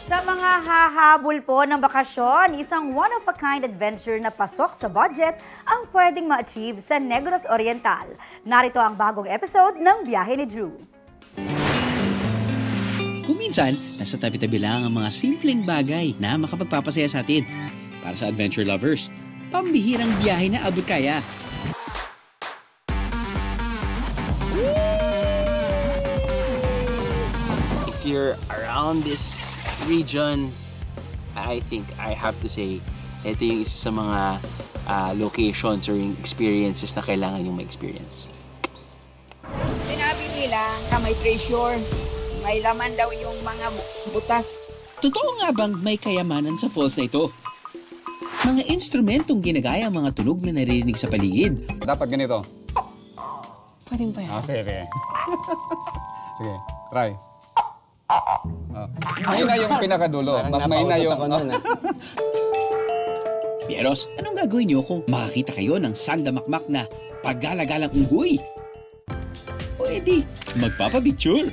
Sa mga hahabol po ng bakasyon, isang one-of-a-kind adventure na pasok sa budget ang pwedeng ma-achieve sa Negros Oriental. Narito ang bagong episode ng Biyahe ni Drew. Kung minsan, nasa tabi-tabi lang ang mga simpleng bagay na makapagpapasaya sa atin. Para sa adventure lovers, pambihirang biyahe na abot kaya. If you're around this region, I think I have to say, ito yung isa sa mga locations or yung experiences na kailangan yung ma-experience. Sinabi nila na may treasure, may laman daw yung mga butas. Totoo nga bang may kayamanan sa falls na ito? Mga instrumentong ginagaya ang mga tunog na naririnig sa paligid. Dapat ganito. Pwedeng ba yan? Sige. Sige, try. Mahina yung pinakadulo. Mas mahina yung... Pieros, anong gagawin nyo kung makakita kayo ng sandamakmak na paggalagalang unggoy? O edi, magpapabitsure.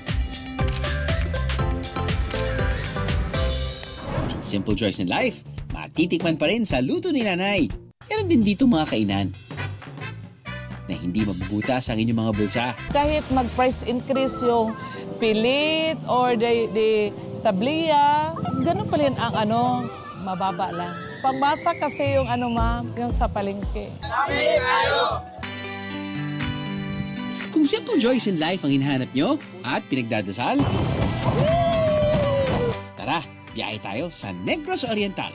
Ang simple joys in life, matitikman pa rin sa luto ni nanay. Meron din dito mga kainan na hindi mabubutas ang inyong mga bulsa. Kahit mag-price increase yung pilit or the tabliya, ganun pa rin ang mababa lang. Pagmasa kasi yung yung sa palengke. Kung simple joys in life ang hinahanap nyo at pinagdadasal, tara, biyahe tayo sa Negros Oriental.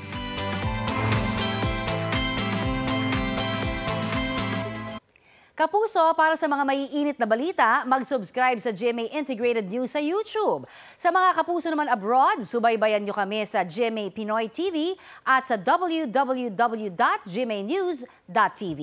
Kapuso, para sa mga maiinit na balita, mag-subscribe sa GMA Integrated News sa YouTube. Sa mga kapuso naman abroad, subaybayan nyo kami sa GMA Pinoy TV at sa www.gmanews.tv.